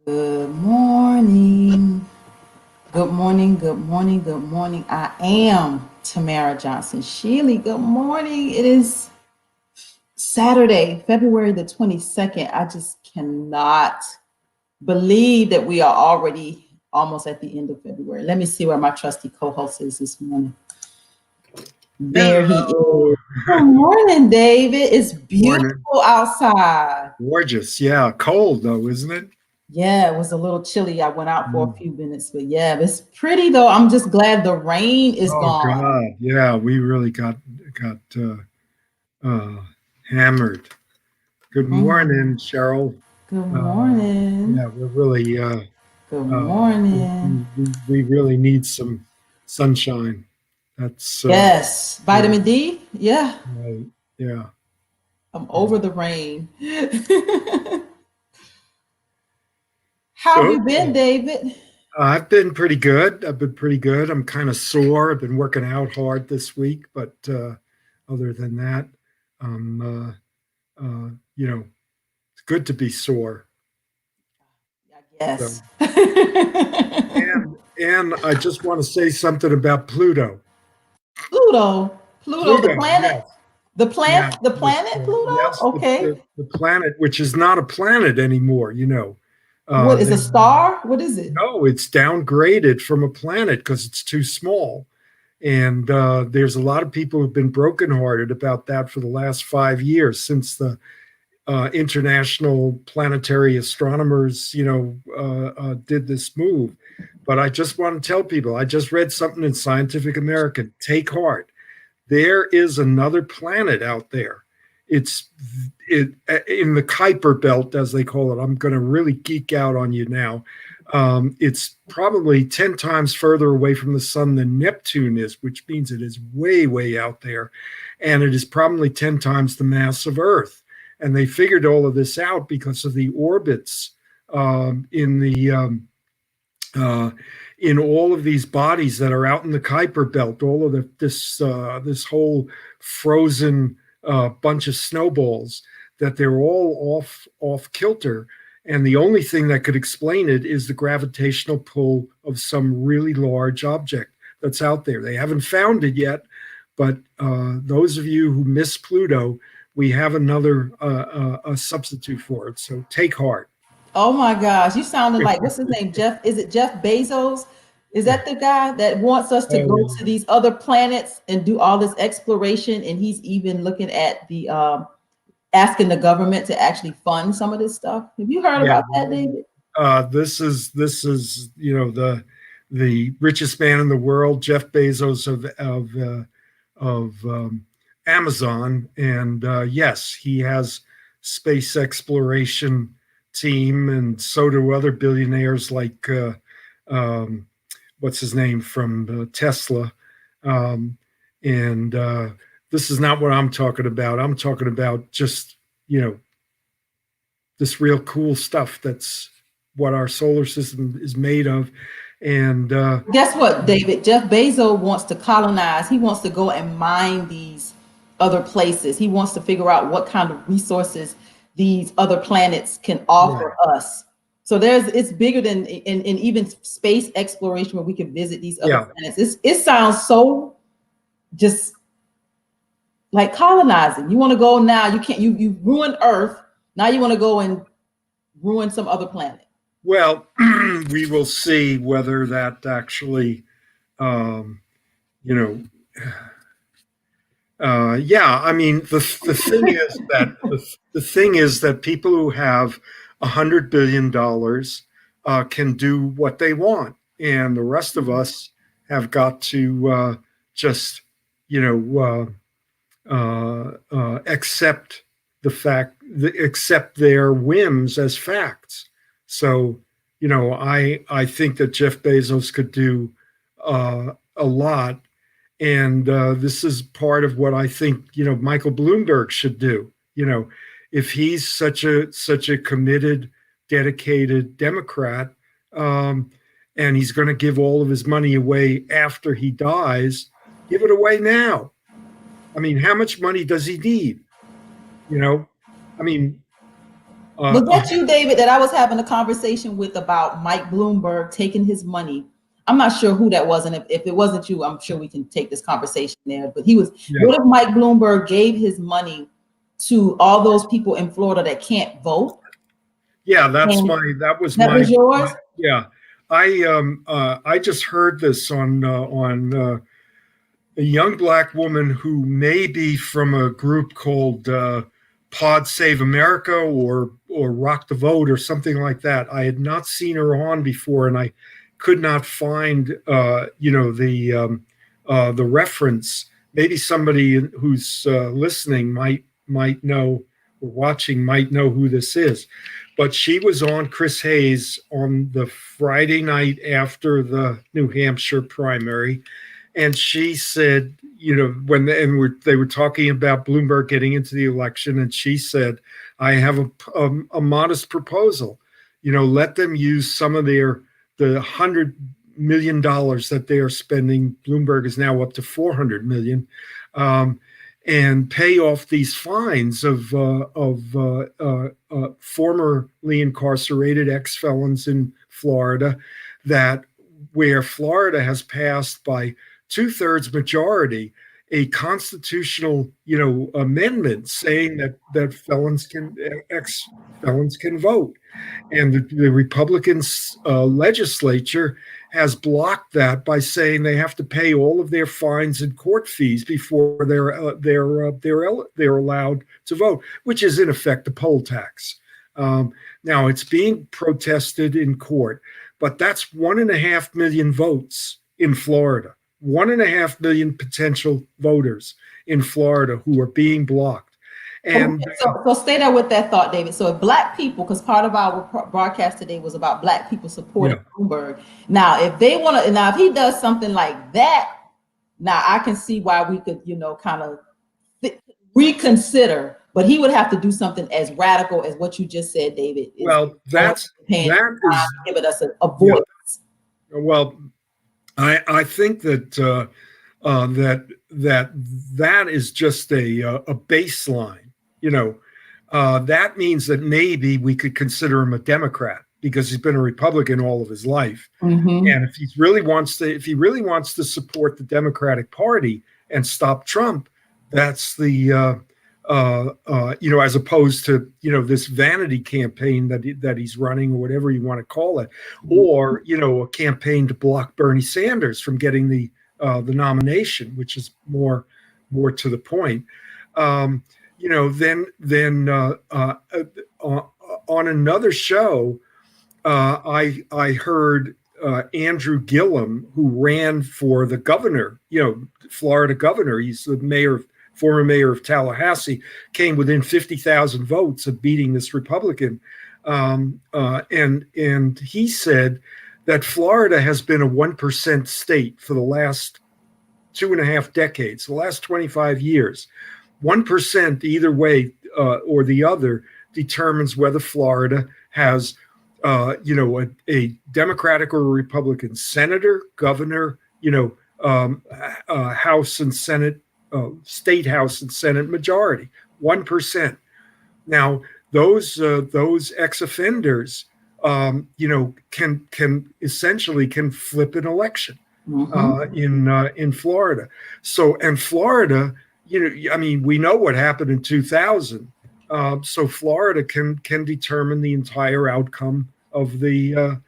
Good morning. Good morning. Good morning. Good morning. I am Tamara Johnson Shealey. Good morning. It is Saturday, February the 22nd. I just cannot believe that we are already almost at the end of February. Let me see where my trusty co-host is this morning. There he Hello. is. Good morning, David. It's Morning. beautiful outside. Gorgeous. Yeah. Cold though, isn't it? Yeah, it was a little chilly. I went out for a Mm. few minutes, but yeah, it's pretty though. I'm just glad the rain is Oh gone. God. Yeah. We really got uh, hammered. Good morning, Mhm. Cheryl. Good Uh, morning. yeah, we're really Good we, morning. we really need some sunshine. That's Yes, yeah, vitamin D. Yeah, right. Yeah. I'm Yeah. over the rain. How have So you been, okay. David? I've been pretty good. I've been pretty good. I'm kind of sore. I've been working out hard this week, but other than that, um, you know, it's good to be sore. So, Yes. and I just want to say something about Pluto. Pluto. Pluto, the Pluto, planet. yes, The yeah, planet. The planet Pluto. yes, Okay. the planet, which is not a planet anymore. What is They a star? What is it? no, it's downgraded from a planet because it's too small. And there's a lot of people who've been brokenhearted about that for the last 5 years since the international planetary astronomers, did this move. But I just want to tell people, I just read something in Scientific American. Take heart. There is another planet out there. It's it in the Kuiper belt, as they call it. I'm going to really geek out on you now. It's probably 10 times further away from the sun than Neptune is, which means it is way, way out there. And it is probably 10 times the mass of Earth. And they figured all of this out because of the orbits in the uh, in all of these bodies that are out in the Kuiper Belt, all of this whole frozen bunch of snowballs, that they're all off kilter, and the only thing that could explain it is the gravitational pull of some really large object that's out there. They haven't found it yet, but those of you who miss Pluto, we have another a substitute for it. So take heart. Oh my gosh, you sounded like what's his name? Jeff? Is it Jeff Bezos? Is that the guy that wants us to Oh go to yeah. these other planets and do all this exploration? And he's even looking at the asking the government to actually fund some of this stuff. Have you heard Yeah, about that, David? this is the richest man in the world, Jeff Bezos of Amazon, and yes, he has space exploration team, and so do other billionaires like um, what's his name from Tesla, um, and this is not what I'm talking about. I'm talking about just you know this real cool stuff that's what our solar system is made of. And Guess what, David? Jeff Bezos wants to colonize. He wants to go and mine these other places. He wants to figure out what kind of resources these other planets can offer right, us. So it's bigger than in even space exploration where we can visit these other yeah, planets. It sounds so just like colonizing. You want to go now, you can't you ruined Earth. Now you want to go and ruin some other planet. well, we will see whether that actually, um, you know, yeah. I mean, the thing is that people who have $100 billion can do what they want, and the rest of us have got to just, you know, accept accept their whims as facts. So, I think that Jeff Bezos could do a lot, and this is part of what I think Michael Bloomberg should do. If he's such a committed, dedicated Democrat, um, and he's going to give all of his money away after he dies, give it away now. I mean, how much money does he need? You know, I mean, Was that you, David, that I was having a conversation with about Mike Bloomberg taking his money? I'm not sure who that was, and if it wasn't you, I'm sure we can take this conversation there. But he was. Yeah. What if Mike Bloomberg gave his money to all those people in Florida that can't vote? Yeah, That was yours. Yeah. I just heard this on a young black woman who may be from a group called Pod Save America or Rock the Vote or something like that. I had not seen her on before, and I could not find the reference. Maybe somebody who's listening might know or watching might know who this is. But she was on Chris Hayes on the Friday night after the New Hampshire primary, and she said, when they were talking about Bloomberg getting into the election, and she said, "I have a modest proposal. Let them use some of the $100 million that they are spending. Bloomberg is now up to 400 million, and pay off these fines of formerly incarcerated ex-felons in Florida, where Florida has passed by 2/3 majority a constitutional amendment saying that ex-felons can vote, and the Republican legislature has blocked that by saying they have to pay all of their fines and court fees before they're allowed to vote, which is in effect a poll tax. Now it's being protested in court, but that's 1.5 million votes in Florida. 1.5 million potential voters in Florida who are being blocked. And so stay there with that thought, David. So if black people, because part of our broadcast today was about black people supporting Bloomberg. Now, if he does something like that, now I can see why we could, kind of reconsider. But he would have to do something as radical as what you just said, David. Well, that is giving us a voice. Yeah. Well, I think that that is just a baseline. That means that maybe we could consider him a Democrat because he's been a Republican all of his life. Mm-hmm. And if he really wants to support the Democratic Party and stop Trump, that's the as opposed to this vanity campaign that he's running, or whatever you want to call it, or a campaign to block Bernie Sanders from getting the nomination, which is more to the point. Then on another show, I heard Andrew Gillum, who ran for the governor, Florida governor. He's the former mayor of Tallahassee, came within 50,000 votes of beating this Republican. And he said that Florida has been a 1% state for the last 2.5 decades, the last 25 years. 1% either way or the other determines whether Florida has a Democratic or a Republican senator, governor, House and Senate, state House and Senate majority. 1%. Now those ex-offenders can essentially flip an election in Florida. So, and Florida, we know what happened in 2000. So Florida can determine the entire outcome of the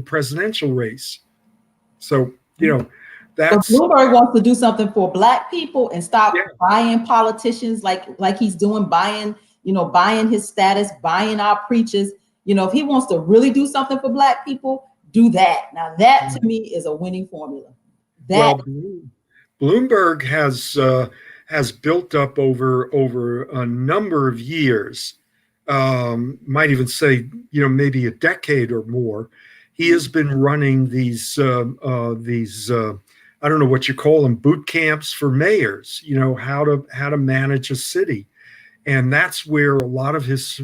presidential race. So that's. So Bloomberg wants to do something for black people and stop buying politicians like he's doing, buying his status, buying our preachers. If he wants to really do something for black people, do that. Now that to me is a winning formula. Bloomberg has built up over a number of years, might even say, maybe a decade or more. He has been running these I don't know what you call them, boot camps for mayors, how to manage a city. And that's where a lot of his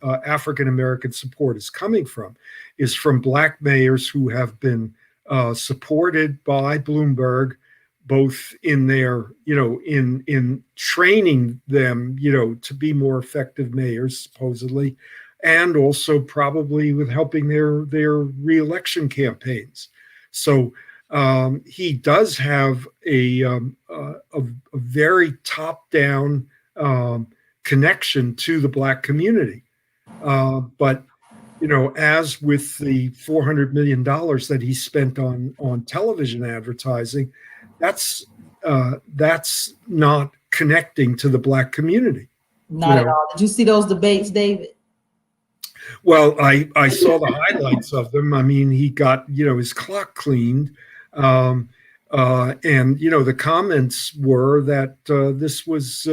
African-American support is coming from, is from black mayors who have been supported by Bloomberg, both in their, in training them, to be more effective mayors, supposedly, and also probably with helping their reelection campaigns. So he does have a very top-down connection to the Black community. But as with the $400 million that he spent on television advertising, that's not connecting to the Black community. Not at all. Did you see those debates, David? Well, I saw the highlights of them. I mean, he got his clock cleaned, and the comments were that this was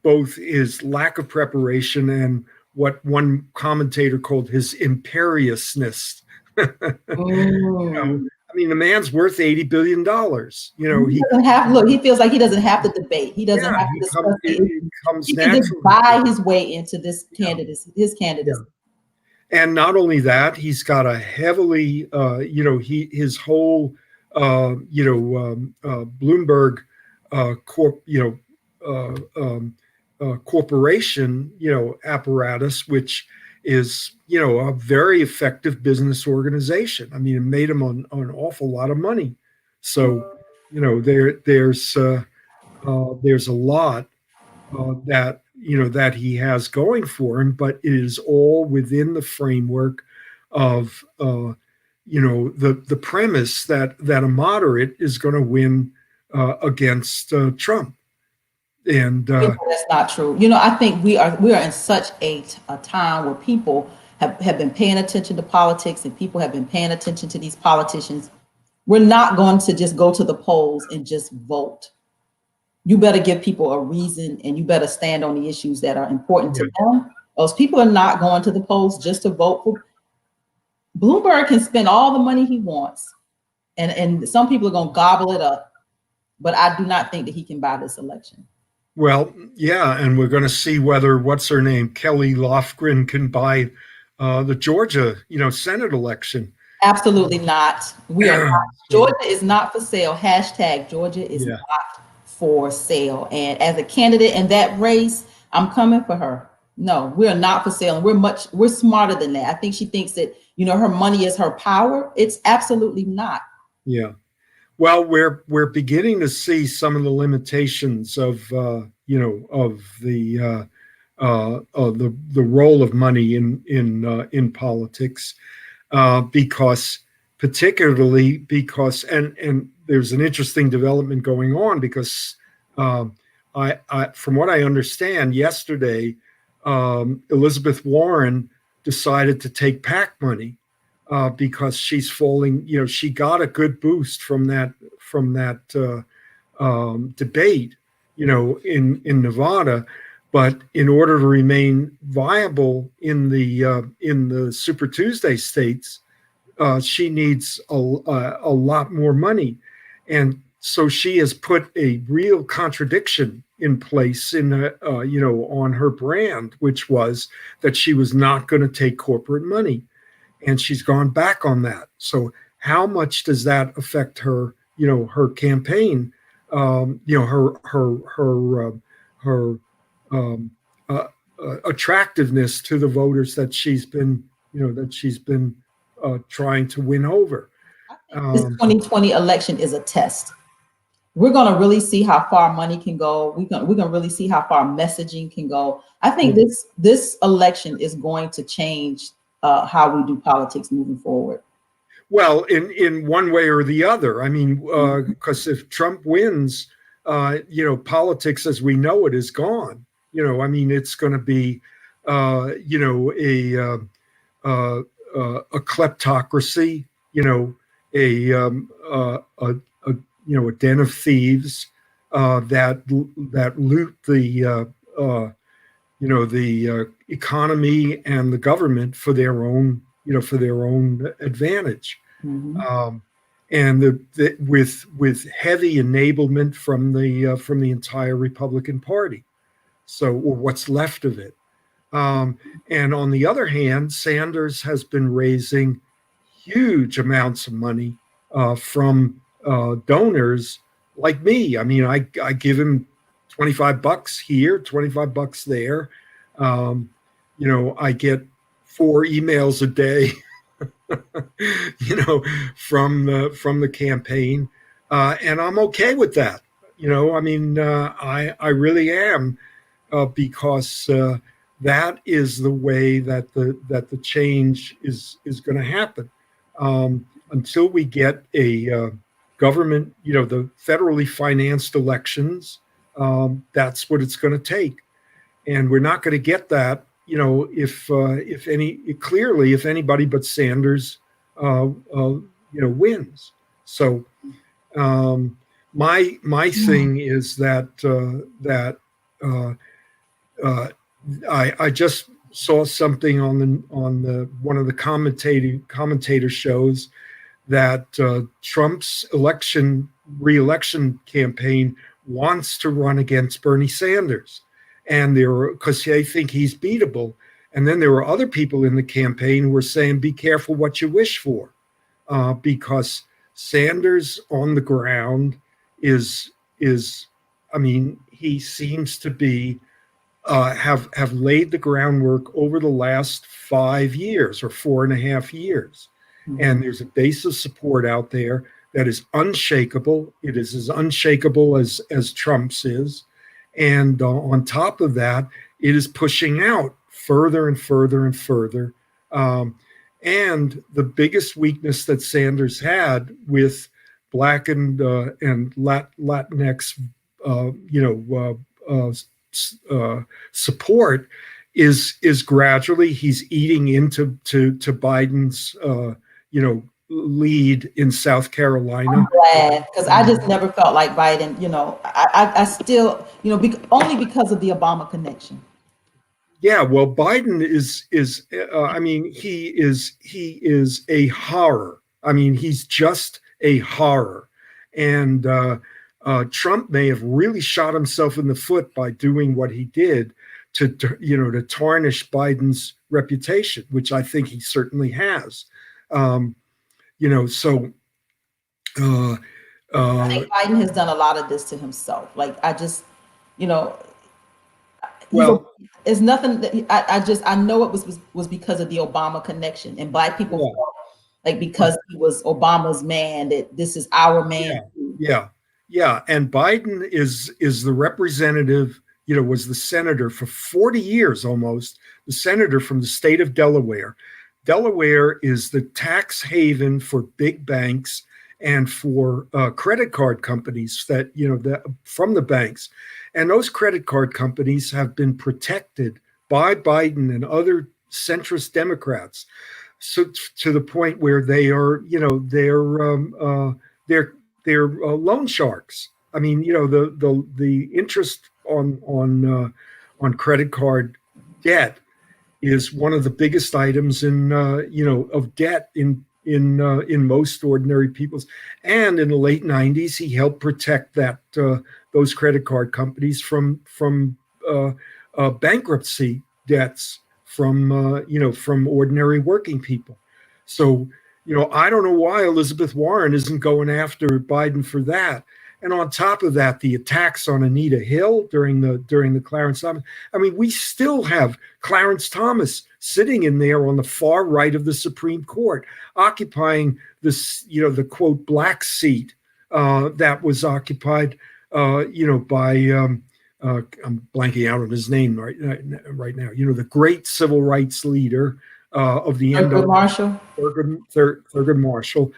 both his lack of preparation and what one commentator called his imperiousness. I mean, the man's worth $80 billion. He doesn't have. Look, he feels like he doesn't have to debate. He doesn't have to discuss it. He can just buy his way into this candidacy. His candidacy. Yeah. And not only that, he's got a heavily, his whole, Bloomberg, corporation, apparatus, which is, a very effective business organization. I mean, it made him an awful lot of money. So, there's a lot that he has going for him, but it is all within the framework of, the premise that a moderate is going to win against Trump. And that's not true. I think we are in such a time where people have been paying attention to politics, and people have been paying attention to these politicians. We're not going to just go to the polls and just vote. You better give people a reason, and you better stand on the issues that are important to them. Those people are not going to the polls just to vote for. Bloomberg can spend all the money he wants, and some people are going to gobble it up, but I do not think that he can buy this election. Well, yeah, and we're going to see whether what's her name, Kelly Lofgren, can buy the Georgia, Senate election. Absolutely not. We are not. Georgia is not for sale. # Georgia is not for sale. And as a candidate in that race, I'm coming for her. No, we're not for sale. And we're smarter than that. I think she thinks that, her money is her power. It's absolutely not. Yeah. Well, we're beginning to see some of the limitations of the role of money in politics, because there's an interesting development going on, because I from what I understand, yesterday Elizabeth Warren decided to take PAC money. Because she's falling, she got a good boost from that debate, in Nevada, but in order to remain viable in the Super Tuesday states, she needs a lot more money, and so she has put a real contradiction in place on her brand, which was that she was not going to take corporate money. And she's gone back on that. So how much does that affect her, her campaign, her attractiveness to the voters that she's been, trying to win over. This 2020 election is a test. We're going to really see how far money can go. We're going to really see how far messaging can go. I think this election is going to change how we do politics moving forward. Well, in one way or the other. I mean, because if Trump wins, politics as we know it is gone. I mean, it's going to be, a kleptocracy. A den of thieves that loot the economy and the government for their own advantage. Mm-hmm. And with heavy enablement from the entire Republican Party, or what's left of it. And on the other hand, Sanders has been raising huge amounts of money from donors like me. I mean, I give him $25 here, $25 there. I get 4 emails a day, from the campaign, and I'm okay with that. I mean, I really am, because that is the way that the change is going to happen. Until we get a government, the federally financed elections, that's what it's going to take, and we're not going to get that, if anybody but Sanders, wins. So my thing is that uh, uh, I just saw something on the one of the commentator shows that Trump's re-election campaign wants to run against Bernie Sanders, and because they think he's beatable. And then there were other people in the campaign who were saying, "Be careful what you wish for," because Sanders on the ground is, I mean, he seems to be have laid the groundwork over the last 5 years or 4.5 years. Mm-hmm. And there's a base of support out there that is unshakable. It is as unshakable as Trump's is. And on top of that, it is pushing out further and further and further. And the biggest weakness that Sanders had with Black and Latinx, support is gradually he's eating into Biden's lead in South Carolina. I'm glad, because I just never felt like Biden. I still, only because of the Obama connection. Yeah, well, Biden is I mean, he is a horror. I mean, he's just a horror. And Trump may have really shot himself in the foot by doing what he did to tarnish Biden's reputation, which I think he certainly has. So I think Biden has done a lot of this to himself. Like, I just, well, it's nothing that I know it was because of the Obama connection, and Black people felt like because he was Obama's man, that this is our man. Yeah. And Biden is the representative, was the senator for 40 years almost, the senator from the state of Delaware. Delaware is the tax haven for big banks and for credit card companies that, from the banks. And those credit card companies have been protected by Biden and other centrist Democrats, so to the point where they are, they're loan sharks. I mean, the interest on credit card debt is one of the biggest items of debt in most ordinary people's. And in the late 90s, he helped protect those credit card companies from bankruptcy debts from ordinary working people. So, I don't know why Elizabeth Warren isn't going after Biden for that. And on top of that, the attacks on Anita Hill during the Clarence Thomas. I mean, we still have Clarence Thomas sitting in there on the far right of the Supreme Court, occupying this, the quote black seat that was occupied, by I'm blanking out on his name right now. The great civil rights leader of the Thurgood Marshall. Thurgood Marshall.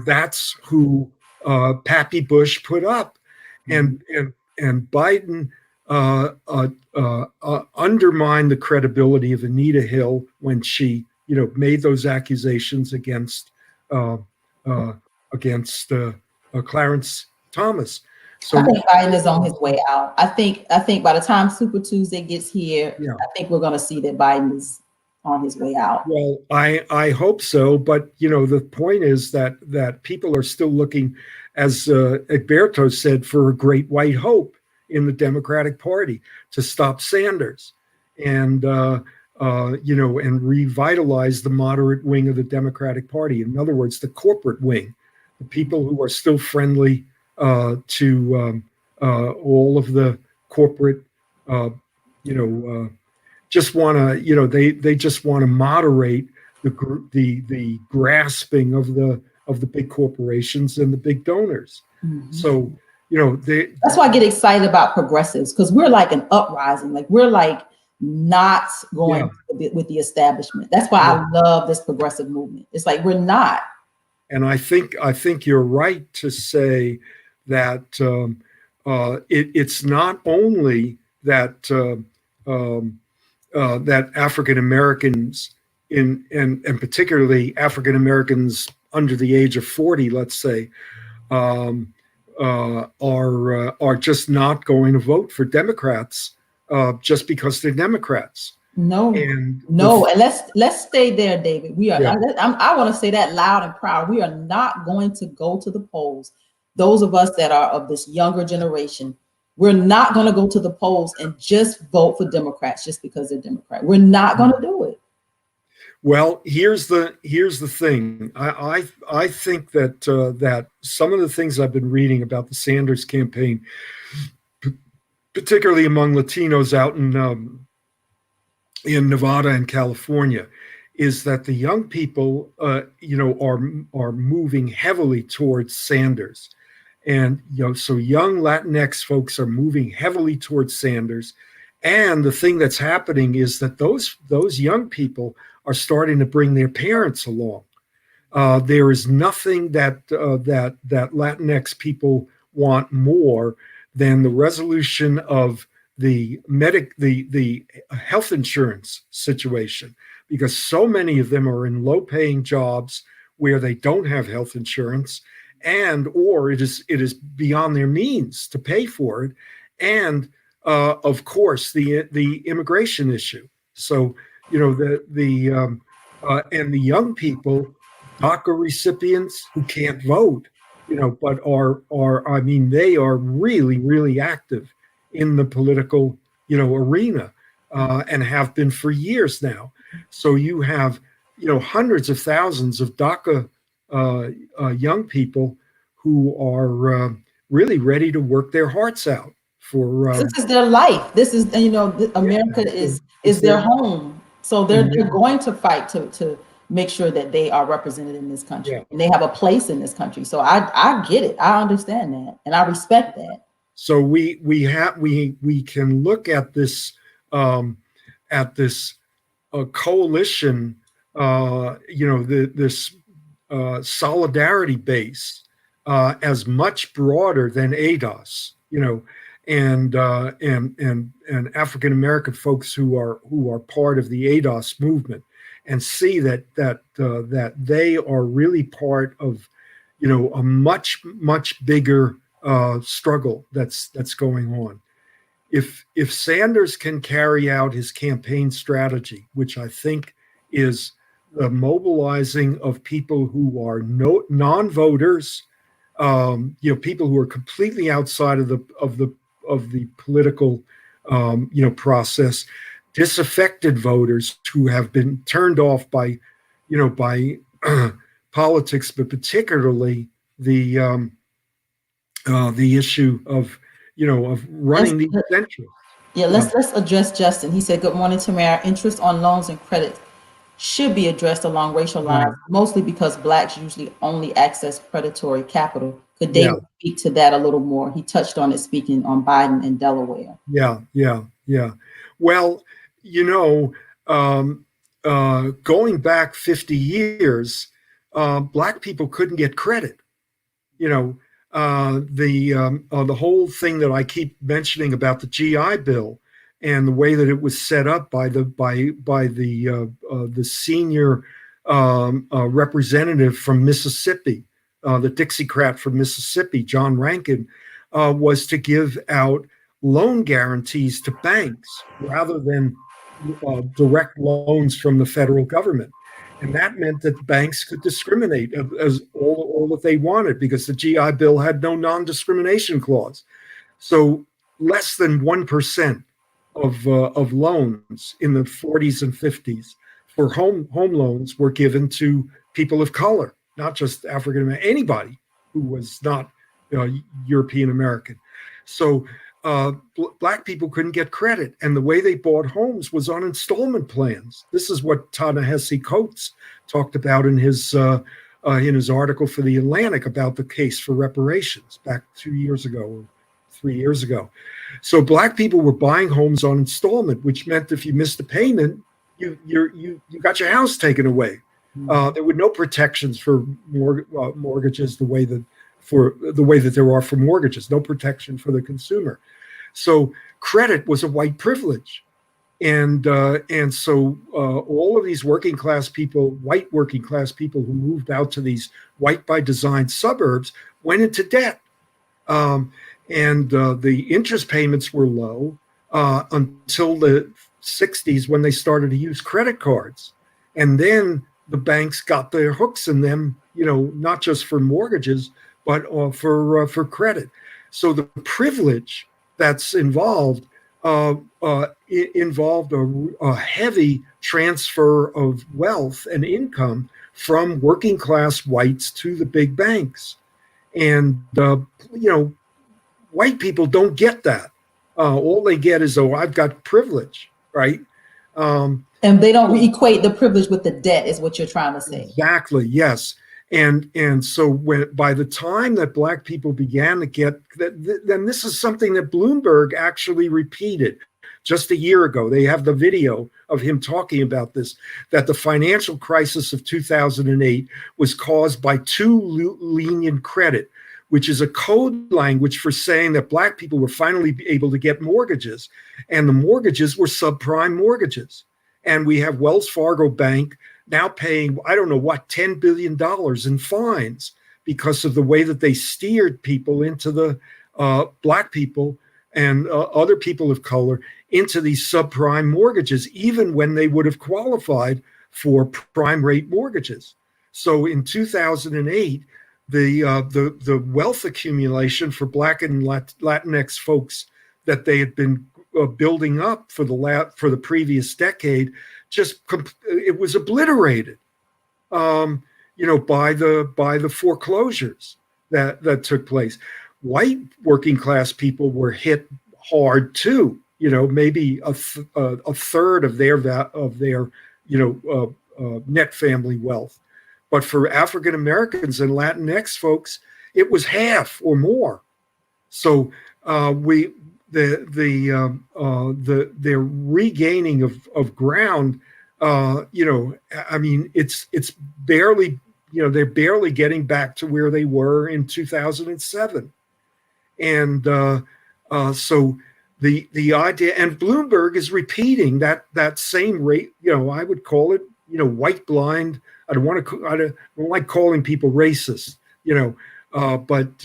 That's who Pappy Bush put up, and Biden undermined the credibility of Anita Hill when she made those accusations against Clarence Thomas. So I think Biden is on his way out. I think by the time Super Tuesday gets here, I think we're going to see that Biden is on his way out. Well, I hope so, but the point is that people are still looking, as Egberto said, for a great white hope in the Democratic Party to stop Sanders and and revitalize the moderate wing of the Democratic Party. In other words, the corporate wing, the people who are still friendly to all of the corporate, uh, you know, just want to, they just want to moderate the grasping of the big corporations and the big donors. Mhm. So, they. That's why I get excited about progressives, because we're like an uprising. Like we're like not Yeah, going with the establishment. That's why yeah. I love this progressive movement. It's like we're not. And I think you're right to say that it's not only that that African Americans and particularly African Americans under the age of 40, let's say, um, are just not going to vote for Democrats just because they're Democrats. No, And no, and let's stay there, David. We are. yeah, I want to say that loud and proud. We are not going to go to the polls. Those of us that are of this younger generation, we're not going to go to the polls and just vote for Democrats just because they're Democrat. We're not going to do it. well, here's the thing. I think that that some of the things I've been reading about the Sanders campaign, particularly among Latinos out in Nevada and California, is that the young people, are moving heavily towards Sanders, and so young Latinx folks are moving heavily towards Sanders, and the thing that's happening is that those young people are starting to bring their parents along. There is nothing that Latinx people want more than the resolution of the health insurance situation, because so many of them are in low paying jobs where they don't have health insurance, and or it is beyond their means to pay for it, and of course the immigration issue. So and the young people, DACA recipients who can't vote, but I mean, they are really, really active in the political, arena, and have been for years now. So you have, hundreds of thousands of DACA young people who are really ready to work their hearts out for, This is their life. This is, yeah, America it's is their their life. home. So And they're going to fight to make sure that they are represented in this country yeah, and they have a place in this country. So I get it. I understand that and I respect that. so we can look um, at this coalition, this solidarity base as much broader than ADOS, and African American folks who are part of the ADOS movement, and see that they are really part of, a much bigger struggle that's going on. If Sanders can carry out his campaign strategy, which I think is the mobilizing of people who are non-voters, people who are completely outside of the political, process, disaffected voters who have been turned off by politics, but particularly the issue of Let's running these centers. yeah, Uh, let's address Justin. He said, "Good morning, Tamara. Interest on loans and credits should be addressed along racial lines, right. mostly because blacks usually only access predatory capital." Could Yeah. David speak to that a little more? He touched on it speaking on Biden and Delaware. Yeah. Yeah. Yeah. Well, you know, um, going back 50 years, black people couldn't get credit. You know, the whole thing that I keep mentioning about the GI Bill and the way that it was set up by the senior representative from Mississippi, the Dixiecrat from Mississippi, John Rankin, was to give out loan guarantees to banks rather than direct loans from the federal government. And that meant that banks could discriminate as all that they wanted, because the GI Bill had no non-discrimination clause. So less than 1% of loans in the 40s and 50s for home loans were given to people of color, not just African American, anybody. who was not European American. So black people couldn't get credit, and the way they bought homes was on installment plans. This is what Ta-Nehisi Coates talked about in his article for the Atlantic about the case for reparations back 2 years ago or 3 years ago. So black people were buying homes on installment, which meant if you missed a payment, you got your house taken away. There were no protections for mortgages the way that there are for mortgages. No protection for the consumer. So credit was a white privilege, and so all of these working class people, white working class people who moved out to these white by design suburbs, went into debt, and the interest payments were low until the 60s when they started to use credit cards, and then the banks got their hooks in them, not just for mortgages, but for credit. So the privilege that's involved involved a heavy transfer of wealth and income from working class whites to the big banks. And, white people don't get that. All they get is, I've got privilege, right? And they don't equate the privilege with the debt, is what you're trying to say. Exactly, yes. And so by the time that black people began to get that, then this is something that Bloomberg actually repeated just a year ago. They have the video of him talking about this, that the financial crisis of 2008 was caused by too lenient credit, which is a code language for saying that black people were finally able to get mortgages, and the mortgages were subprime mortgages. And we have Wells Fargo Bank now paying, I don't know what, $10 billion in fines because of the way that they steered people into the black people and other people of color into these subprime mortgages, even when they would have qualified for prime rate mortgages. So in 2008, the wealth accumulation for Black and Latinx folks that they had been building up for the previous decade, it was obliterated, by the foreclosures that took place. White working class people were hit hard too. Maybe a third of their net family wealth, but for African Americans and Latinx folks, it was half or more. So their regaining of ground, it's barely, they're barely getting back to where they were in 2007. And so the idea, and Bloomberg is repeating that same rate, I would call it, white blind. I don't like calling people racist, but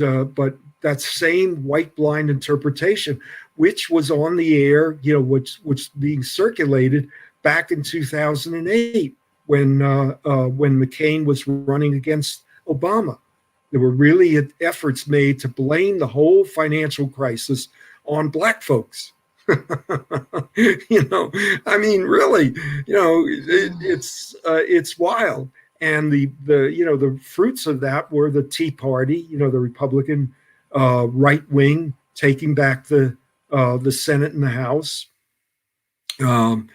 that same white blind interpretation, which was on the air, which being circulated back in 2008 when McCain was running against Obama. There were really efforts made to blame the whole financial crisis on black folks. Really, it's wild. And the fruits of that were the Tea Party, the Republican right wing taking back the Senate and the House. We're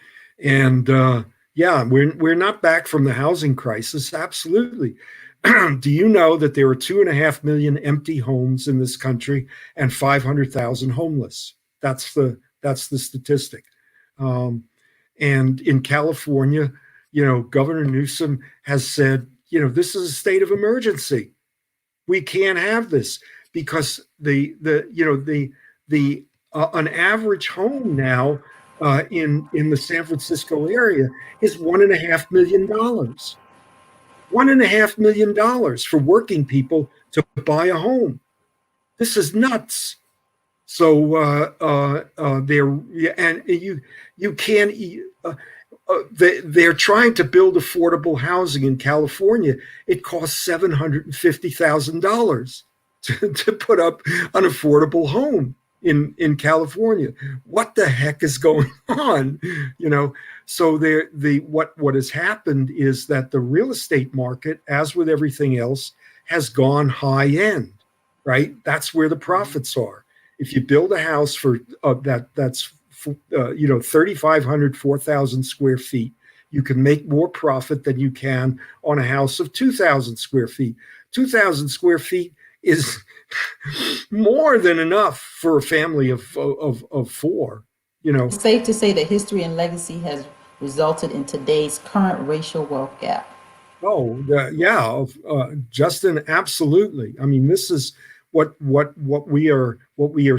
not back from the housing crisis. Absolutely. Do you know that there are 2.5 million empty homes in this country and 500,000 homeless? That's the statistic. And in California, Governor Newsom has said, this is a state of emergency. We can't have this because an average home now in the San Francisco area is $1.5 million. $1.5 million for working people to buy a home. This is nuts. So they're trying to build affordable housing in California. It costs $750,000 to put up an affordable home in California. What the heck is going on? So what has happened is that the real estate market, as with everything else, has gone high end, right? That's where the profits are. If you build a house for that's 3,500, 4,000 square feet, you can make more profit than you can on a house of 2,000 square feet. 2,000 square feet is more than enough for a family of four. It's safe to say that history and legacy has resulted in today's current racial wealth gap. Oh, yeah, Justin, absolutely. I mean, this is what we are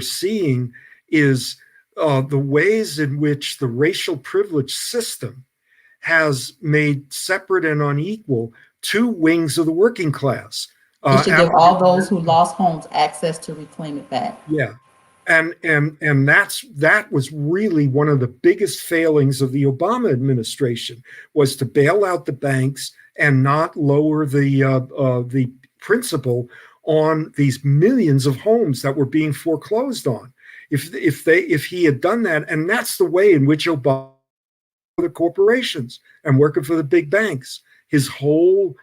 seeing is the ways in which the racial privilege system has made separate and unequal two wings of the working class. It should give all those who lost homes access to reclaim it back. Yeah. And that was really one of the biggest failings of the Obama administration, was to bail out the banks and not lower the principal on these millions of homes that were being foreclosed on. If he had done that, and that's the way in which Obama, the corporations and working for the big banks, his whole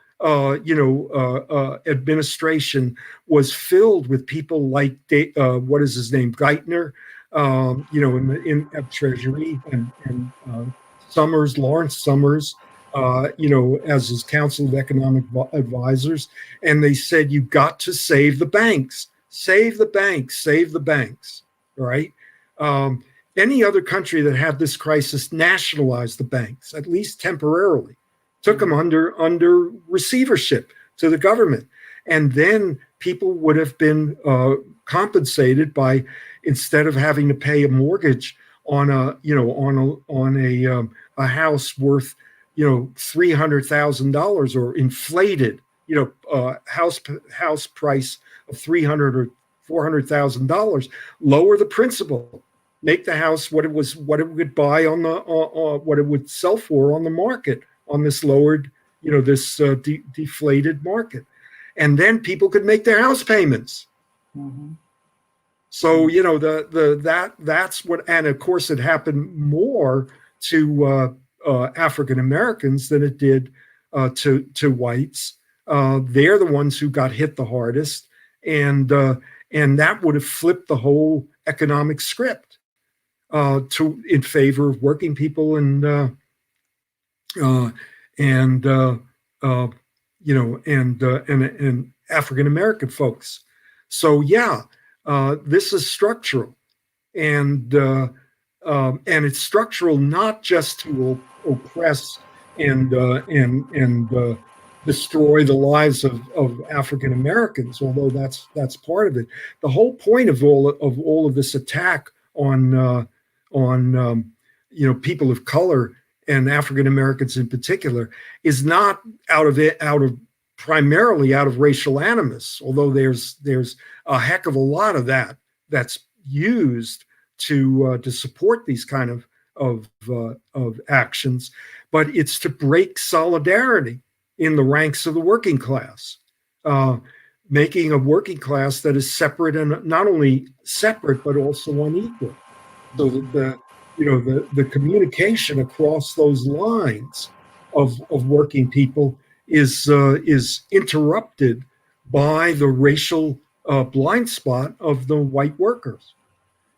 administration was filled with people like what is his name, Geithner, in Treasury, and Summers, Lawrence Summers, as his Council of Economic Advisors, and they said, you got to save the banks, save the banks, save the banks, right? Any other country that had this crisis nationalized the banks, at least temporarily, took them under receivership to the government, and then people would have been compensated by, instead of having to pay a mortgage on a house worth $300,000 or inflated house price of $300,000 or $400,000, lower the principal, make the house what it would buy on the what it would sell for on the market, on this lowered, deflated market, and then people could make their house payments. Mm-hmm. So that's what, and of course it happened more to African Americans than it did to whites. They're the ones who got hit the hardest, and that would have flipped the whole economic script in favor of working people and African American folks. So this is structural, and it's structural not just to oppress and destroy the lives of African Americans, although that's part of it. The whole point of all of this attack on people of color and African Americans in particular is not primarily out of racial animus, although there's a heck of a lot of that's used to support these kind of actions, but it's to break solidarity in the ranks of the working class, making a working class that is separate, and not only separate but also unequal, so that the communication across those lines of working people is interrupted by the racial blind spot of the white workers,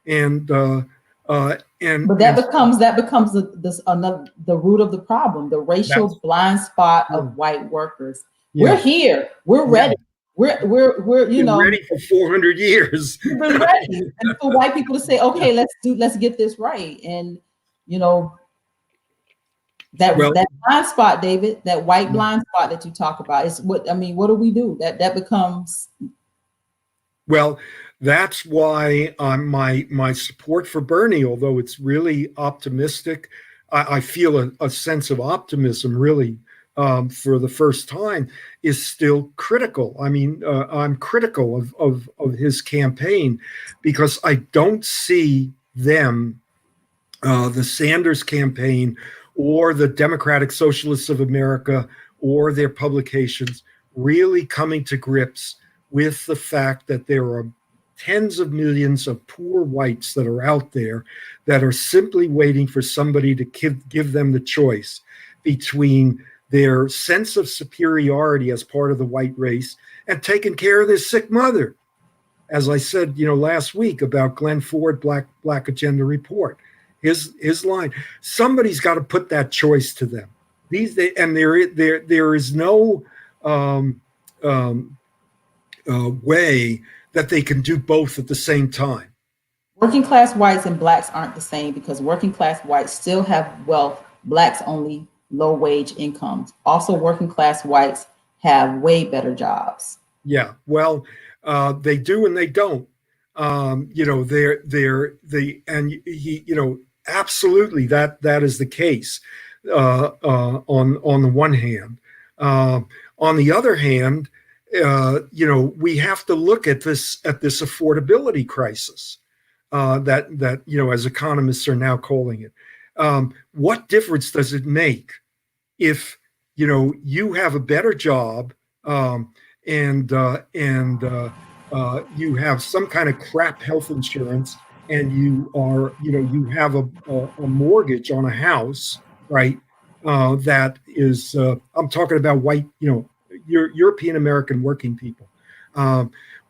but that becomes the root of the problem, the racial blind spot of white workers. We're here, we're ready. We're ready for 400 years. We've been ready, and for white people to say, okay, let's get this right. And that blind spot, David, that white blind spot that you talk about, is what do we do? That becomes, well, that's why my support for Bernie, although it's really optimistic, I feel a sense of optimism really for the first time, is still critical. I mean, I'm critical of his campaign, because I don't see them, the Sanders campaign or the Democratic Socialists of America or their publications, really coming to grips with the fact that there are tens of millions of poor whites that are out there that are simply waiting for somebody to give them the choice between their sense of superiority as part of the white race and taking care of their sick mother. As I said, last week about Glenn Ford, Black Agenda Report, his line. Somebody's got to put that choice to them. There is no way that they can do both at the same time. Working class whites and blacks aren't the same, because working class whites still have wealth. Blacks only low wage incomes. Also, working class whites have way better jobs. Yeah, well, they do and they don't. Absolutely that is the case. On the one hand, on the other hand, we have to look at this affordability crisis that as economists are now calling it. What difference does it make if you have a better job and you have some kind of crap health insurance, and you have a mortgage on a house, right? That is, I'm talking about white, European American working people.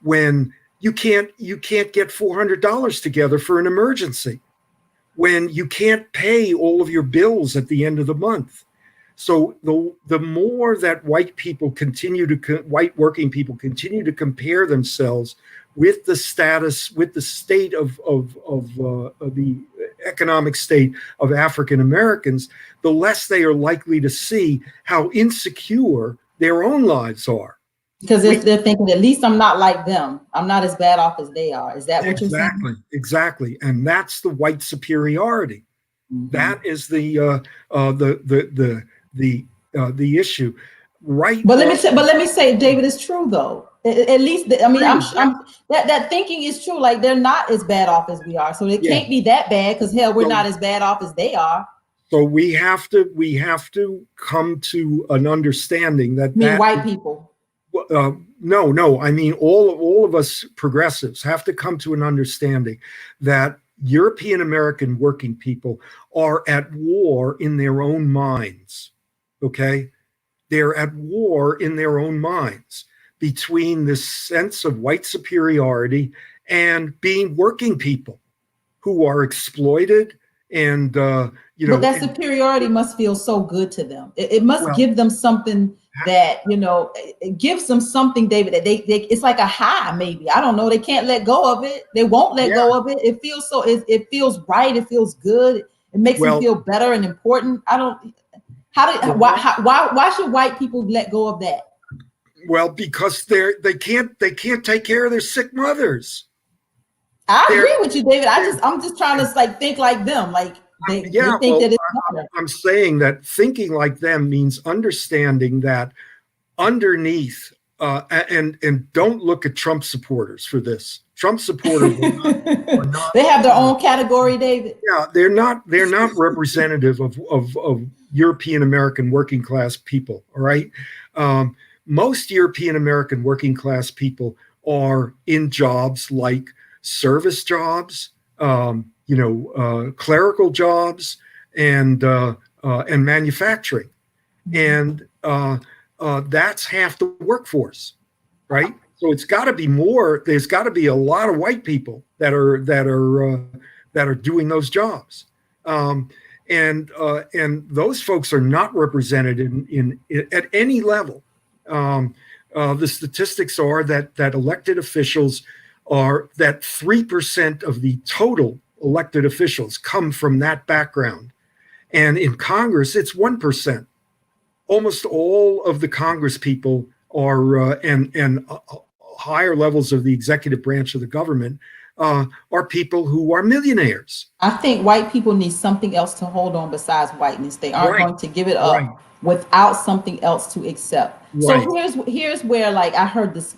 When you can't get $400 together for an emergency, when you can't pay all of your bills at the end of the month. So the more that white working people continue to compare themselves with the state of the economic state of African Americans, the less they are likely to see how insecure their own lives are. Because they're thinking, at least I'm not like them. I'm not as bad off as they are. Is that what you're saying? Exactly. And that's the white superiority. Mm-hmm. That is the issue, right? But let me say, David, it's true though. At least, I'm that thinking is true. Like, they're not as bad off as we are, so it can't be that bad. Because hell, we're not as bad off as they are. So we have to come to an understanding that white people. No. I mean, all of us progressives have to come to an understanding that European American working people are at war in their own minds. Okay, they're at war in their own minds between this sense of white superiority and being working people who are exploited and But that superiority must feel so good to them. It must give them something that it gives them something, David, that they it's like a high, maybe. I don't know. They can't let go of it. They won't let go of it. It feels so. It feels right. It feels good. It makes them feel better and important. I don't. Why should white people let go of that? Well, because they can't take care of their sick mothers. I agree with you, David. I'm just trying to think like them. Like they think that it's better. I'm saying that thinking like them means understanding that underneath, and don't look at Trump supporters for this. Trump supporters are not they have their own category, David. Yeah, they're not representative of European American working class people. All right. Most European American working class people are in jobs like service jobs, clerical jobs, and manufacturing, and that's half the workforce, right? So it's got to be more. There's got to be a lot of white people that are doing those jobs, and those folks are not represented in at any level. The statistics are that elected officials are that 3% of the total elected officials come from that background. And in Congress, it's 1%. Almost all of the Congress people are, and higher levels of the executive branch of the government are people who are millionaires. I think white people need something else to hold on besides whiteness. They aren't going to give it up without something else to accept. Right. So here's where, like, I heard this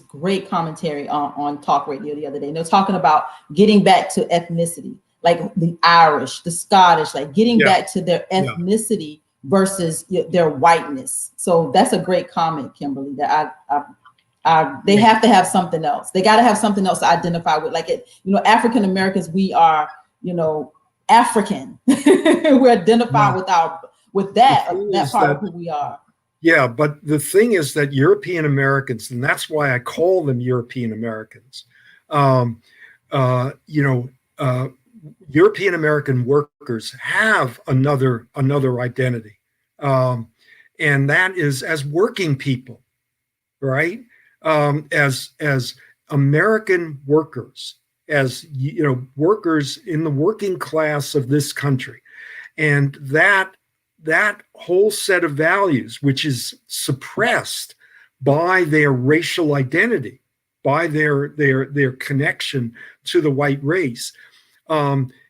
great commentary on talk radio the other day. And they're talking about getting back to ethnicity, like the Irish, the Scottish, like getting back to their ethnicity versus their whiteness. So that's a great comment, Kimberly, that they have to have something else. They got to have something else to identify with. Like, African Americans, we are, African. We're identified with that part of who we are. Yeah, but the thing is that European Americans, and that's why I call them European Americans, um, you know, European American workers have another identity, um, and that is as working people, right? As American workers, as workers in the working class of this country, and that whole set of values, which is suppressed by their racial identity, by their connection to the white race,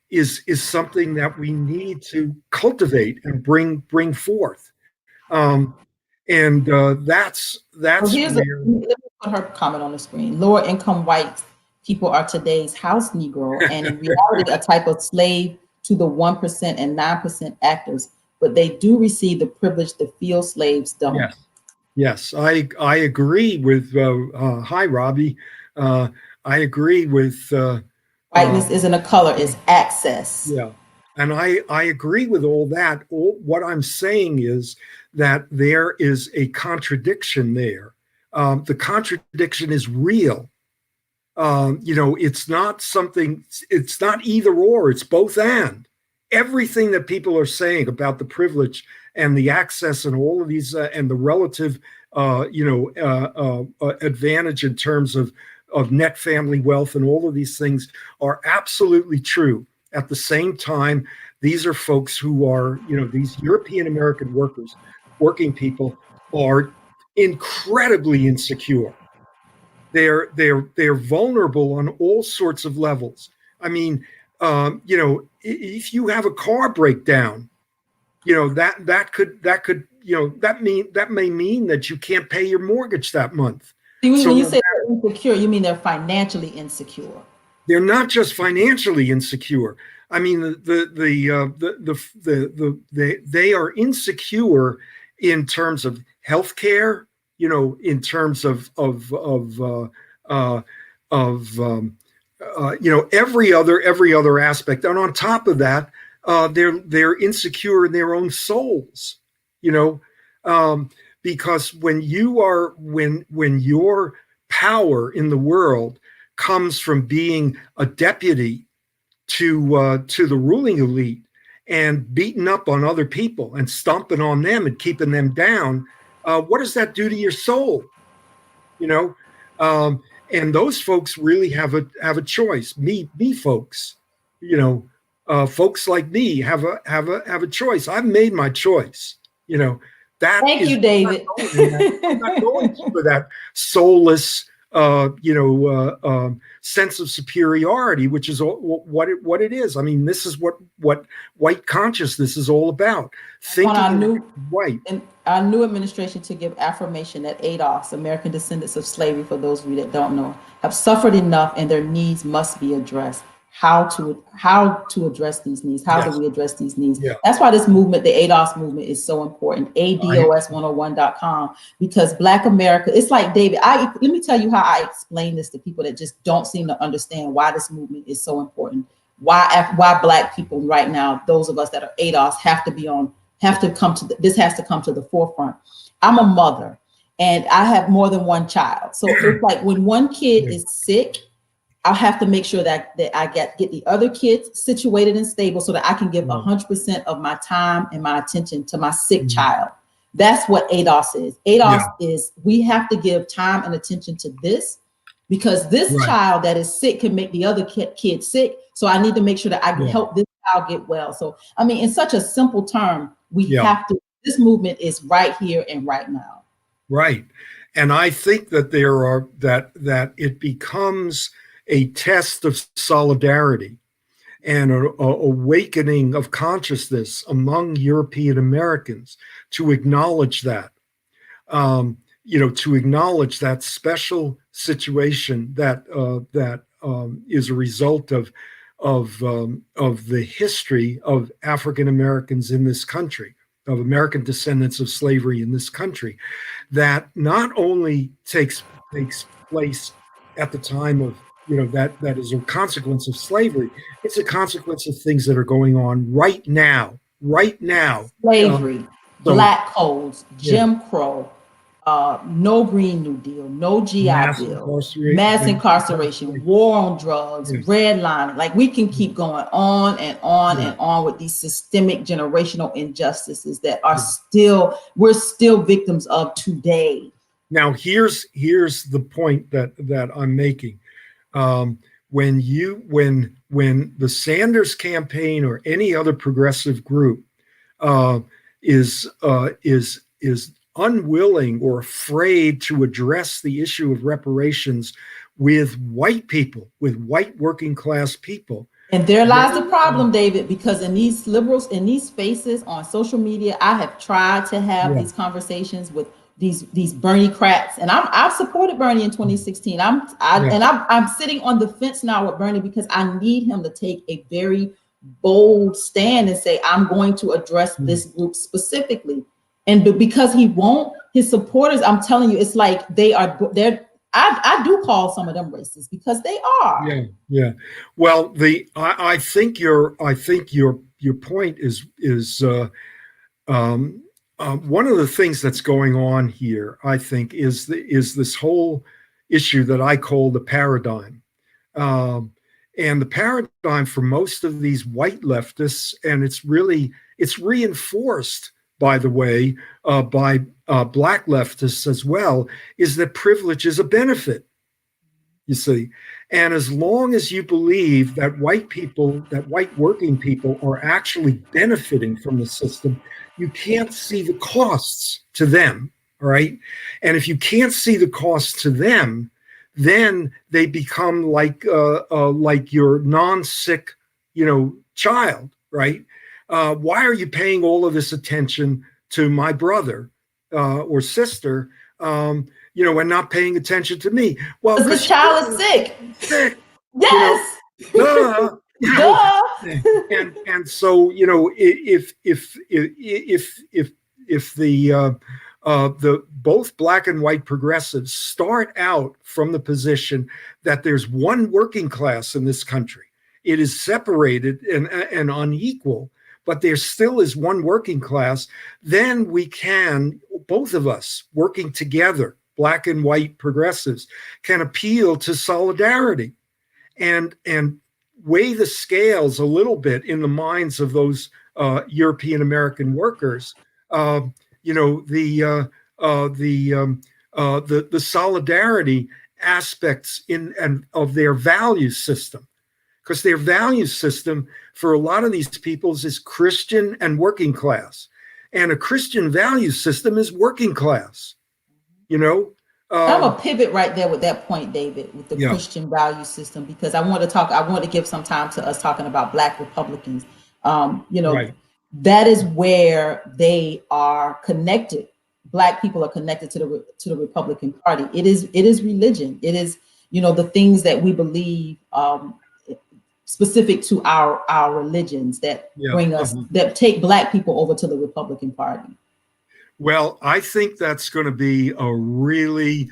is something that we need to cultivate and bring forth. Um, and Well, that's here's a where. let me put her comment on the screen. Lower income white people are today's house Negro, and in reality, a type of slave to the 1% and 9% actors, but they do receive the privilege the field slaves don't. Yes. Yes, I agree with. Hi, Robbie. Uh, I agree with. Whiteness isn't a color; it's access. Yeah, and I agree with all that. What I'm saying is that there is a contradiction there. The contradiction is real. It's not something. It's not either or. It's both and. Everything that people are saying about the privilege and the access and all of these and the relative, advantage in terms of net family wealth and all of these things are absolutely true. At the same time, these are folks who are, these European American workers, working people, are incredibly insecure. They're vulnerable on all sorts of levels. I mean, if you have a car breakdown, that may mean that you can't pay your mortgage that month. When So you say they're insecure, you mean they're financially insecure. they're not just financially insecure. I mean, they are insecure in terms of health care, in terms of every other aspect, and on top of that, they're insecure in their own souls, because when your power in the world comes from being a deputy to the ruling elite and beating up on other people and stomping on them and keeping them down, what does that do to your soul? And those folks really have a choice. Me folks, folks like me have a choice. I've made my choice. That Thank you, David. I'm not going for that soulless, sense of superiority, which is what it is. I mean, this is what white consciousness is all about. Thinking white. And our new administration to give affirmation that ADOS, American descendants of slavery, for those of you that don't know, have suffered enough and their needs must be addressed. How to address these needs? How do we address these needs? Yeah. That's why this movement, the ADOS movement, is so important. ADOS101.com, because Black America, it's like, David, let me tell you how I explain this to people that just don't seem to understand why this movement is so important. Why Black people right now, those of us that are ADOS, this has to come to the forefront. I'm a mother and I have more than one child. So it's like when one kid is sick, I'll have to make sure that I get the other kids situated and stable so that I can give 100% of my time and my attention to my sick child. That's what ADOS is. ADOS is, we have to give time and attention to this because this child that is sick can make the other kid sick. So I need to make sure that I can help this child get well. So, I mean, in such a simple term, we have to, this movement is right here and right now. Right. And I think that that it becomes a test of solidarity and an awakening of consciousness among European Americans to acknowledge that, to acknowledge that special situation that is a result of the history of African Americans in this country, of American descendants of slavery in this country, that not only takes place at the time of that is a consequence of slavery. It's a consequence of things that are going on right now. Slavery. So black codes, yeah, Jim Crow, no Green New Deal, no GI mass Bill, incarceration, mass incarceration, war on drugs, yeah, redlining. Like we can keep going on and on yeah, and on with these systemic generational injustices that are yeah. we're still victims of today. Now here's the point that I'm making. Um, when the Sanders campaign or any other progressive group uh, is unwilling or afraid to address the issue of reparations with white people, with white working class people. And there lies the They, problem, David, because in these liberals, in these spaces on social media, I have tried to have yeah, these conversations with these Bernie crats, and I've supported Bernie in 2016. yeah, I'm sitting on the fence now with Bernie because I need him to take a very bold stand and say I'm going to address this group specifically. And because he won't, his supporters, I'm telling you, it's like they're I do call some of them racist because they are. yeah, yeah. Well, I think your point is one of the things that's going on here. I think is this whole issue that I call the paradigm. Um, and the paradigm for most of these white leftists, and it's reinforced, by the way, by black leftists as well, is that privilege is a benefit. You see, and as long as you believe that white working people are actually benefiting from the system, you can't see the costs to them. All right. And if you can't see the costs to them, then they become like your non-sick, child, right? Why are you paying all of this attention to my brother or sister? And not paying attention to me. Well, Because the because child is sick. sick, you know, Yes. duh, Duh. and so if the both black and white progressives start out from the position that there's one working class in this country, it is separated and unequal, but there still is one working class, then we can, both of us working together, black and white progressives, can appeal to solidarity and weigh the scales a little bit in the minds of those European American workers. Uh, you know the solidarity aspects in and of their value system, because their value system for a lot of these peoples is Christian and working class, and a Christian value system is working class. You know, I'm um, a pivot right there with that point, David, with the yeah, Christian value system, because I want to give some time to us talking about Black Republicans. right. That is where they are connected. Black people are connected to the Republican Party. It is religion. It is, the things that we believe, specific to our religions that Yeah. bring us, that take Black people over to the Republican Party. Well, I think that's going to be a really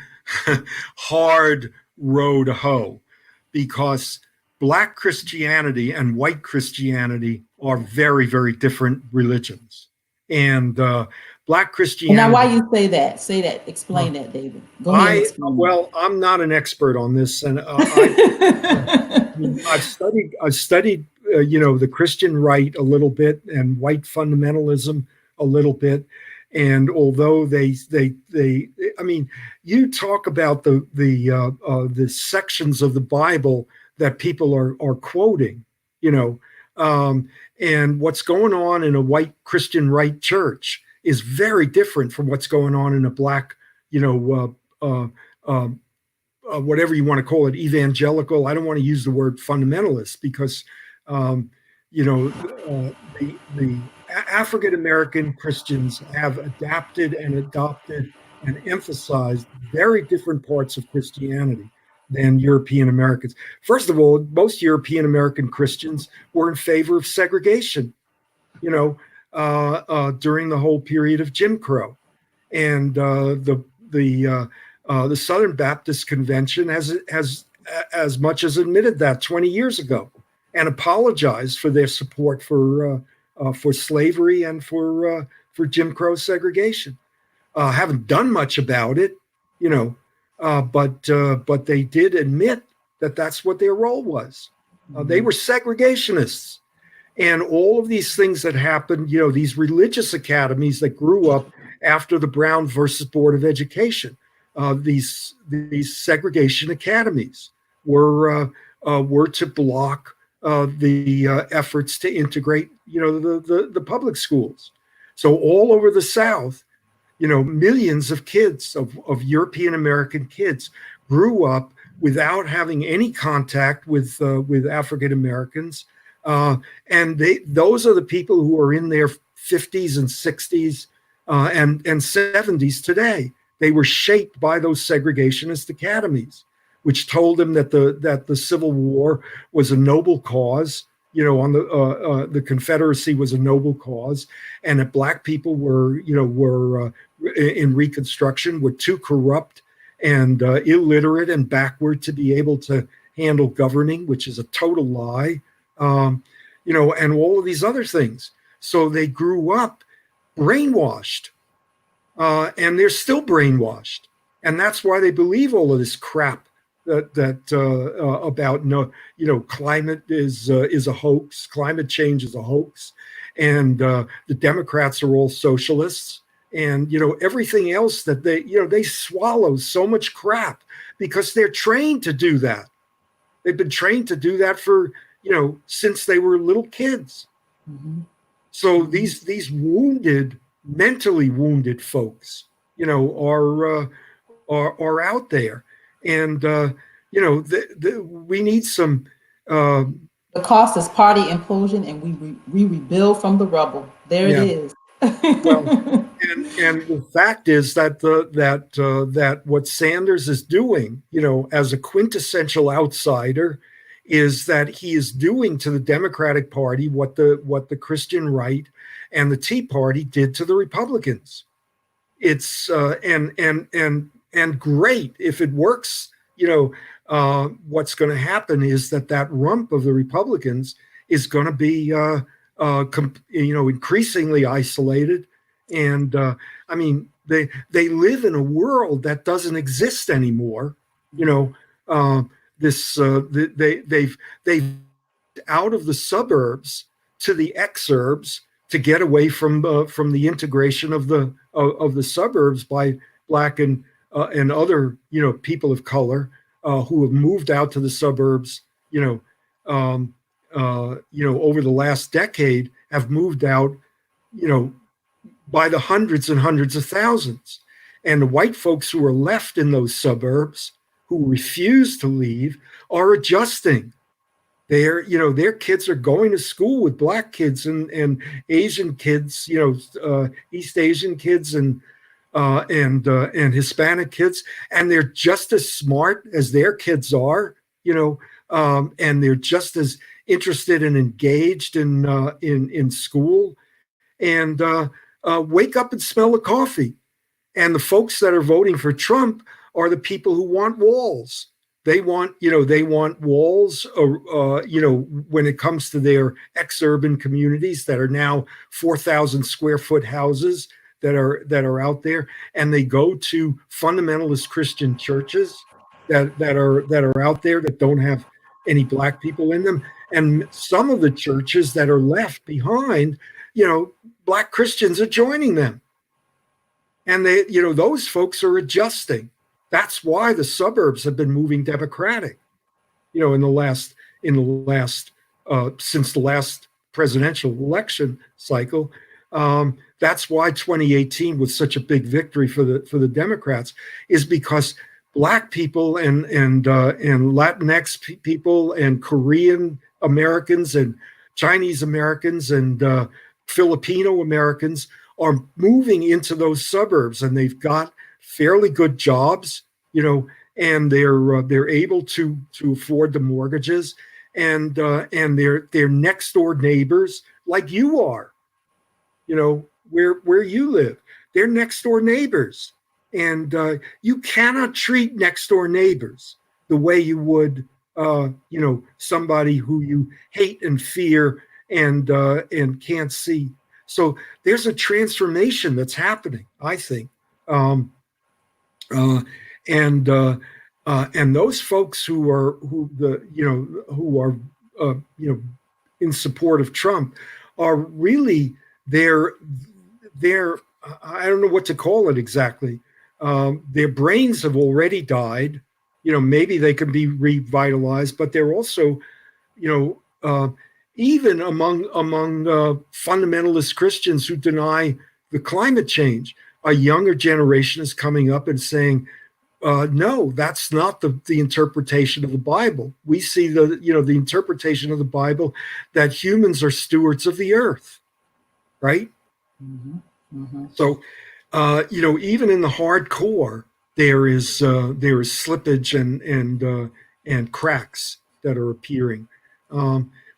hard row to hoe, because black Christianity and white Christianity are very, very different religions. And black And now, why Christianity, you say that? Say that. uh, Explain that, David. Go ahead and explain I'm not an expert on this, and that. I've studied the Christian right a little bit and white fundamentalism a little bit. And although I mean, you talk about the sections of the Bible that people are quoting, you know, and what's going on in a white Christian right church is very different from what's going on in a black, you know, whatever you want to call it, evangelical. I don't want to use the word fundamentalist, because um, the African American Christians have adapted and adopted and emphasized very different parts of Christianity than European Americans. First of all, most European American Christians were in favor of segregation, during the whole period of Jim Crow. And the Southern Baptist Convention has as much as admitted that 20 years ago, and apologized for their support for slavery and for for Jim Crow segregation. Haven't done much about it, you know, but they did admit that that's what their role was. They were segregationists. And all of these things that happened, you know, these religious academies that grew up after the Brown versus Board of Education, these segregation academies were to block the efforts to integrate, you know, the public schools. So all over the South, you know, millions of kids, of European American kids, grew up without having any contact with African Americans, and those are the people who are in their 50s and 60s and 70s today. They were shaped by those segregationist academies, which told them that the Civil War was a noble cause. You know, on the Confederacy was a noble cause, and that black people were in Reconstruction were too corrupt and illiterate and backward to be able to handle governing, which is a total lie. You know, and all of these other things. So they grew up brainwashed, and they're still brainwashed, and that's why they believe all of this crap about climate is a hoax, climate change is a hoax, and the Democrats are all socialists, and you know everything else that they swallow so much crap because they're trained to do that. They've been trained to do that for since they were little kids. Mm-hmm. So these mentally wounded folks, are out there, and we need some. The cost is party implosion, and we rebuild from the rubble. There it is. Well, and the fact is that that what Sanders is doing, as a quintessential outsider, is that he is doing to the Democratic Party what the Christian right and the Tea Party did to the Republicans. It's and great if it works. What's going to happen is that rump of the Republicans is going to be increasingly isolated, and I mean they live in a world that doesn't exist anymore. They've out of the suburbs to the exurbs to get away from the integration of the suburbs by Black and other people of color who have moved out to the suburbs over the last decade, have moved out by the hundreds and hundreds of thousands, and the white folks who are left in those suburbs who refuse to leave are adjusting. Their kids are going to school with Black kids and Asian kids, East Asian kids and Hispanic kids, and they're just as smart as their kids are, and they're just as interested and engaged in school, and wake up and smell the coffee. And the folks that are voting for Trump are the people who want walls. They want walls, when it comes to their ex-urban communities that are now 4,000 square foot houses that are out there, and they go to fundamentalist Christian churches that are out there that don't have any Black people in them, and some of the churches that are left behind, Black Christians are joining them, and those folks are adjusting. That's why the suburbs have been moving Democratic, in the last since the last presidential election cycle. That's why 2018 was such a big victory for the Democrats, is because Black people and Latinx people and Korean Americans and Chinese Americans and Filipino Americans are moving into those suburbs, and they've got fairly good jobs, and they're able to afford the mortgages, and they're next door neighbors like you are, where you live. They're next door neighbors, and you cannot treat next door neighbors the way you would somebody who you hate and fear and can't see. So there's a transformation that's happening, I think. Um, uh, and and those folks who are in support of Trump are really they're I don't know what to call it exactly. Their brains have already died. Maybe they can be revitalized, but they're also you know even among fundamentalist Christians who deny the climate change, a younger generation is coming up and saying, no, that's not the interpretation of the Bible. We see the interpretation of the Bible that humans are stewards of the earth, right? Mm-hmm. Mm-hmm. So, even in the hardcore, there is slippage and cracks that are appearing.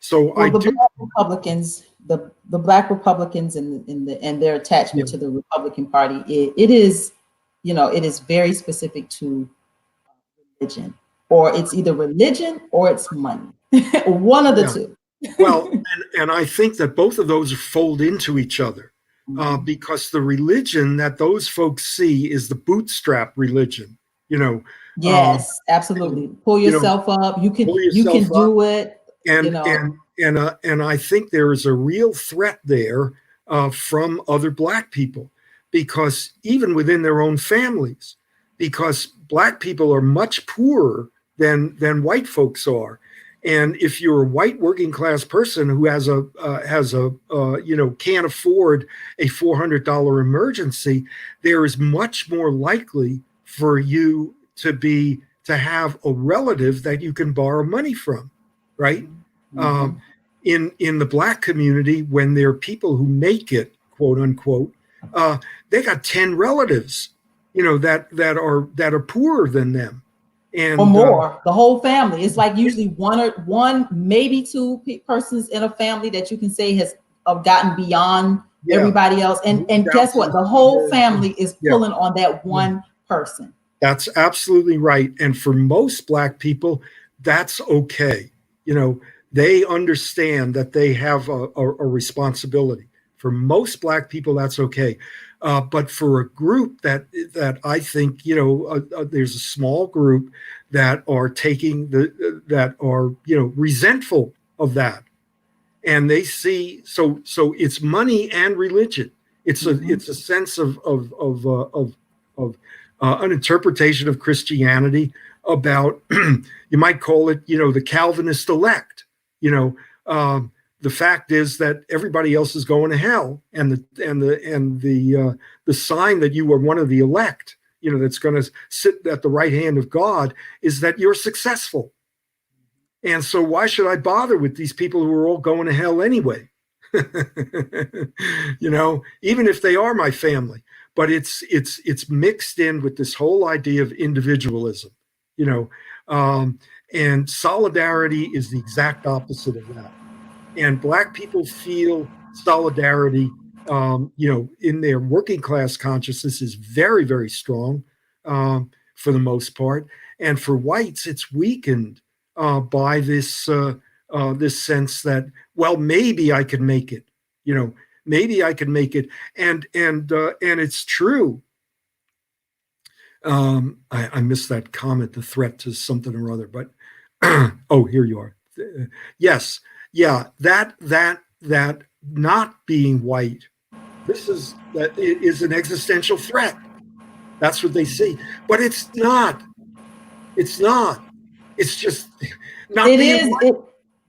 So Well, I the do. Black Republicans, the Black Republicans and their Yeah, attachment to the Republican Party, it is, it is very specific to religion, or it's either religion or it's money, one of the yeah. two. Well, and I think that both of those fold into each other, Mhm. because the religion that those folks see is the bootstrap religion. You know, um, Yes, absolutely. Pull you know, yourself up. You can pull you yourself can up, do it. You and know. and I think there is a real threat there from other Black people, because even within their own families, because Black people are much poorer than white folks are. And if you're a white working class person who can't afford a $400 emergency, there is much more likely for you to have a relative that you can borrow money from, right? Mm-hmm. Um, in the Black community, when there are people who make it, quote unquote, they got 10 relatives, that are poorer than them, Or and more, the whole family. It's like usually one, maybe two persons in a family that you can say has gotten beyond yeah, everybody else. And moved out guess to what? the The whole suburbs. family is Yeah, pulling on that one person. that's absolutely right. And for most Black people, that's okay. You know, they understand that they have a responsibility. For most Black people, that's okay. But for a group that I think, there's a small group that are that are, resentful of that, and they see, so it's money and religion. It's a Mm-hmm. it's a sense of an interpretation of Christianity about you might call it, the Calvinist elect. You know, the fact is that everybody else is going to hell, and the sign that you are one of the elect, that's going to sit at the right hand of God, is that you're successful. And so why should I bother with these people who are all going to hell anyway? Even if they are my family. But it's mixed in with this whole idea of individualism, you know, and solidarity is the exact opposite of that. And Black people feel solidarity, in their working class consciousness is very, very strong, for the most part. And for whites, it's weakened by this sense that, well, maybe I could make it, maybe I could make it. And it's true. I missed that comment, the threat to something or other, but oh, here you are. Yes, yeah, that not being white, that it is an existential threat. That's what they see, but it's not. It's not. It's just not It being is white.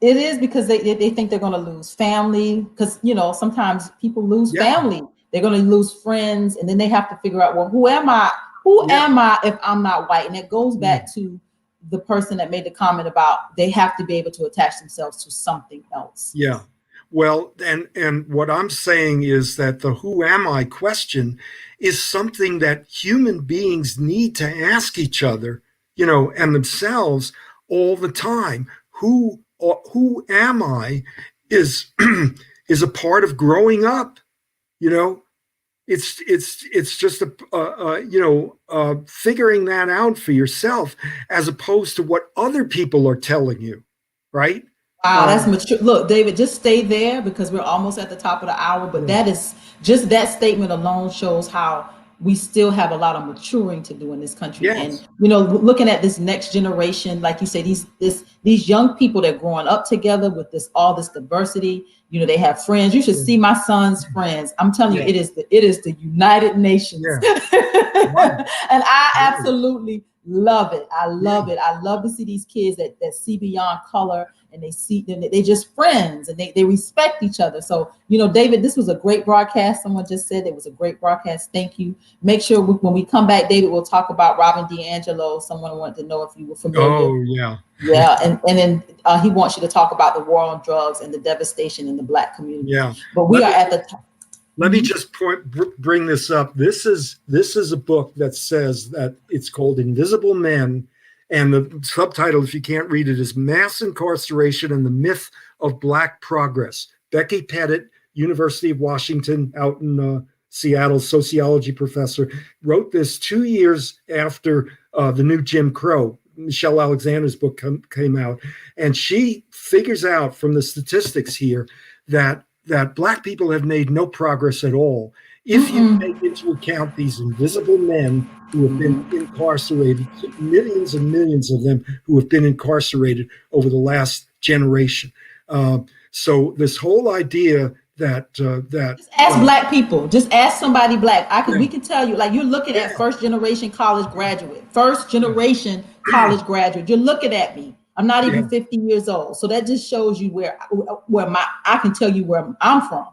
it is because they think they're going to lose family, because sometimes people lose Yeah, family. They're going to lose friends, and then they have to figure out, well, who am I if I'm not white? And it goes yeah. back to the person that made the comment about they have to be able to attach themselves to something else. Yeah. Well, and what I'm saying is that the who am I question is something that human beings need to ask each other, and themselves all the time. Who am I is is a part of growing up, you know. It's just figuring that out for yourself, as opposed to what other people are telling you, right? Wow, that's mature. Look, David, just stay there because we're almost at the top of the hour. But Yeah. that is just that statement alone shows how we still have a lot of maturing to do in this country. And Yes. looking at this next generation, like you say, these young people that are growing up together with this diversity. They have friends. You should see my son's friends. I'm telling you, Yeah. it is the United Nations, Yeah. Right. and I Right. absolutely love it. I Yeah. love it. I love to see these kids that see beyond color, and they just friends, and they respect each other. So, David, this was a great broadcast. Someone just said it was a great broadcast. Thank you. Make sure when we come back, David, we'll talk about Robin DiAngelo. Someone wanted to know if you were familiar. Oh, yeah. Yeah, and then he wants you to talk about the war on drugs and the devastation in the Black community. Yeah. But we are at the top. Let me just bring this up. This is a book that says that it's called Invisible Men, and the subtitle, if you can't read it, is Mass Incarceration and the Myth of Black Progress. Becky Pettit, University of Washington, out in Seattle, sociology professor, wrote this 2 years after the new Jim Crow. Michelle Alexander's book came out, and she figures out from the statistics here that Black people have made no progress at all. If you take into account these invisible men who have been incarcerated, millions and millions of them who have been incarcerated over the last generation. So this whole idea that Just ask Black people. Just ask somebody Black. We can tell you. Like, you're looking yeah, at first generation college graduate. First generation college graduate. You're looking at me. I'm not even 50 years old. So that just shows you where I can tell you where I'm from.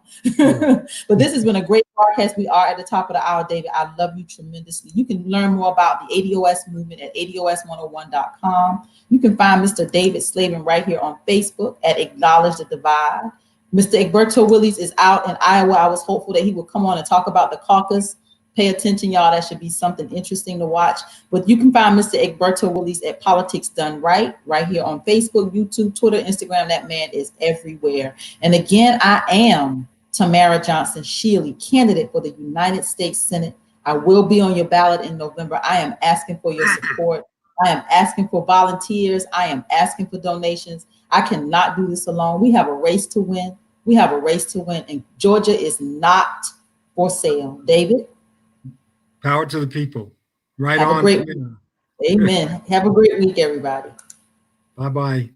But this has been a great broadcast. We are at the top of the hour, David. I love you tremendously. You can learn more about the ADOS movement at ADOS101.com. You can find Mr. David Slavin right here on Facebook at Acknowledge the Divide. Mr. Egberto Willies is out in Iowa. I was hopeful that he would come on and talk about the caucus. Pay attention, y'all. That should be something interesting to watch. But you can find Mr. Egberto Willies at Politics Done Right here on Facebook, YouTube, Twitter, Instagram. That man is everywhere. And again, I am Tamara Johnson Shealey, candidate for the United States Senate. I will be on your ballot in November. I am asking for your support. I am asking for volunteers. I am asking for donations. I cannot do this alone. We have a race to win. We have a race to win, and Georgia is not for sale. David? Power to the people. Right Have on. a great week. Amen. Have a great week, everybody. Bye-bye.